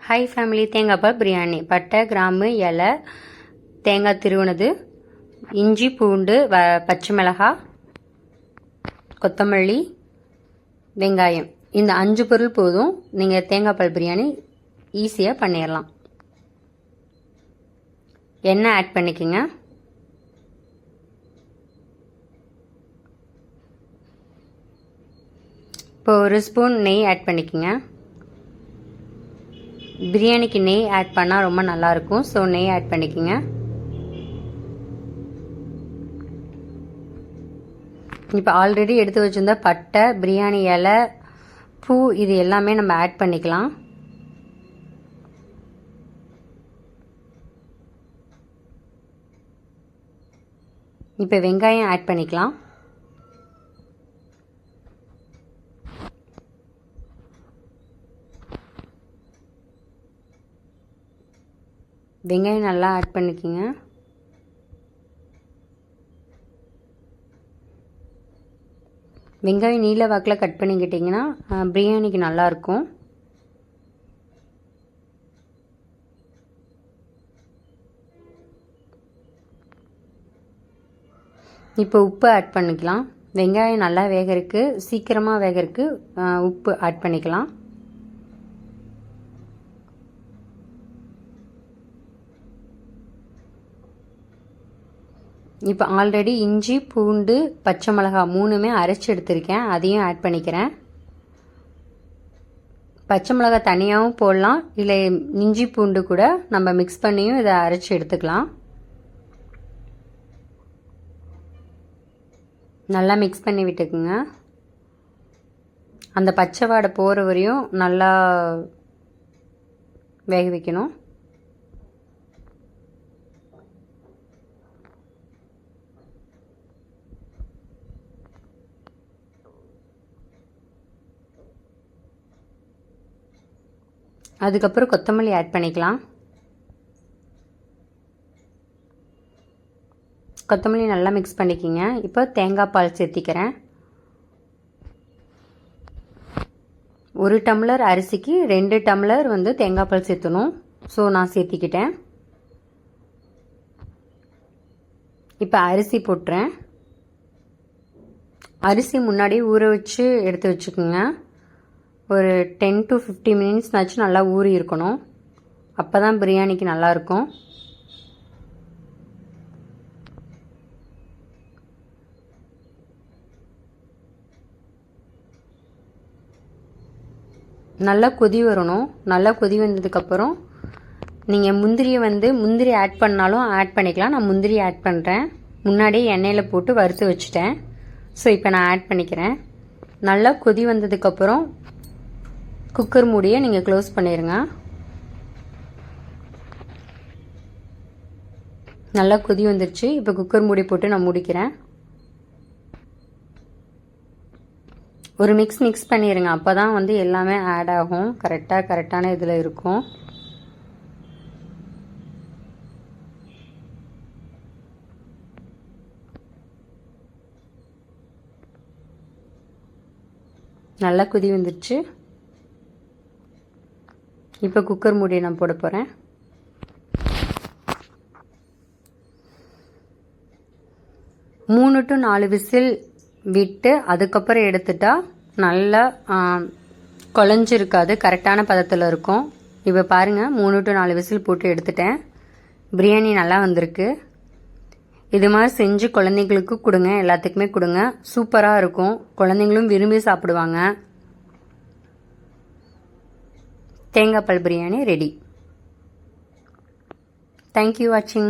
Hi family, தேங்காய் பால் பிரியாணி. பட்டை, கிராம்பு, இலை, தேங்காய் திருவுனது, இஞ்சி, பூண்டு, பச்சை மிளகாய், கொத்தமல்லி, வெங்காயம். இந்த 5 பொருள் போதும். நீங்கள் தேங்காய் பால் பிரியாணி ஈஸியாக பண்ணிடலாம். எண்ணெய் ஆட் பண்ணிக்கோங்க. இப்போ 1 ஸ்பூன் நெய் ஆட் பண்ணிக்கோங்க. பிரியாணிக்கு நெய் ஆட் பண்ணால் ரொம்ப நல்லாயிருக்கும். ஸோ நெய் ஆட் பண்ணிக்கோங்க. இப்போ ஆல்ரெடி எடுத்து வச்சுருந்த பட்டை, பிரியாணி இலை, பூ இது எல்லாமே நம்ம ஆட் பண்ணிக்கலாம். இப்போ வெங்காயம் ஆட் பண்ணிக்கலாம். வெங்காயம் நல்லா ஆட் பண்ணிக்கோங்க. வெங்காயம் நீல வாக்கில் கட் பண்ணிக்கிட்டிங்கன்னா பிரியாணிக்கு நல்லாயிருக்கும். இப்போ உப்பு ஆட் பண்ணிக்கலாம். வெங்காயம் நல்லா வேகறதுக்கு, சீக்கிரமாக வேகறதுக்கு உப்பு ஆட் பண்ணிக்கலாம். இப்போ ஆல்ரெடி இஞ்சி, பூண்டு, பச்சை மிளகாய் 3மே அரைச்சி எடுத்திருக்கேன். அதையும் ஆட் பண்ணிக்கிறேன். பச்சை மிளகாய் தனியாகவும் போடலாம், இல்லை இஞ்சி பூண்டு கூட நம்ம மிக்ஸ் பண்ணியும் இதை அரைச்சி எடுத்துக்கலாம். நல்லா மிக்ஸ் பண்ணி விட்டுக்குங்க. அந்த பச்சை வாடை போகிற வரையும் நல்லா வேக வைக்கணும். அதுக்கப்புறம் கொத்தமல்லி ஆட் பண்ணிக்கலாம். கொத்தமல்லி நல்லா மிக்ஸ் பண்ணிக்கிங்க. இப்போ தேங்காய் பால் சேர்த்திக்கிறேன். 1 டம்ளர் அரிசிக்கு 2 டம்ளர் தேங்காய் பால் சேர்த்தணும். ஸோ நான் சேர்த்திக்கிட்டேன். இப்போ அரிசி போட்டுறேன். அரிசி முன்னாடியே ஊற வச்சு எடுத்து வச்சுக்கோங்க. ஒரு 10 to 15 மினிட்ஸ்னாச்சும் நல்லா ஊறி இருக்கணும். அப்போ தான் பிரியாணிக்கு நல்லாயிருக்கும். நல்லா கொதி வரணும். நல்லா கொதி வந்ததுக்கப்புறம் நீங்கள் முந்திரி ஆட் பண்ணாலும் ஆட் பண்ணிக்கலாம். நான் முந்திரி ஆட் பண்ணுறேன். முன்னாடியே எண்ணெயில் போட்டு வறுத்து வச்சுட்டேன். ஸோ இப்போ நான் ஆட் பண்ணிக்கிறேன். நல்லா கொதி வந்ததுக்கப்புறம் குக்கர் மூடியை நீங்கள் க்ளோஸ் பண்ணிடுங்க. நல்லா கொதி வந்துருச்சு. இப்போ குக்கர் மூடி போட்டு நான் முடிக்கிறேன். ஒரு மிக்ஸ் பண்ணிடுங்க. அப்போ தான் எல்லாமே ஆட் ஆகும். கரெக்டான இதில் இருக்கும். நல்லா கொதி வந்துருச்சு. இப்போ குக்கர் மூடியை நான் போட போகிறேன். மூணு to 4 விசில் விட்டு அதுக்கப்புறம் எடுத்துட்டா நல்லா குழஞ்சிருக்காது, கரெக்டான பதத்தில் இருக்கும். இப்போ பாருங்கள், 3 to 4 விசில் போட்டு எடுத்துட்டேன். பிரியாணி நல்லா வந்திருக்கு. இது மாதிரி செஞ்சு குழந்தைங்களுக்கு கொடுங்க, எல்லாத்துக்குமே கொடுங்க. சூப்பராக இருக்கும். குழந்தைங்களும் விரும்பி சாப்பிடுவாங்க. தேங்காய் பால் பிரியாணி ரெடி. தேங்க்யூ வாட்சிங்.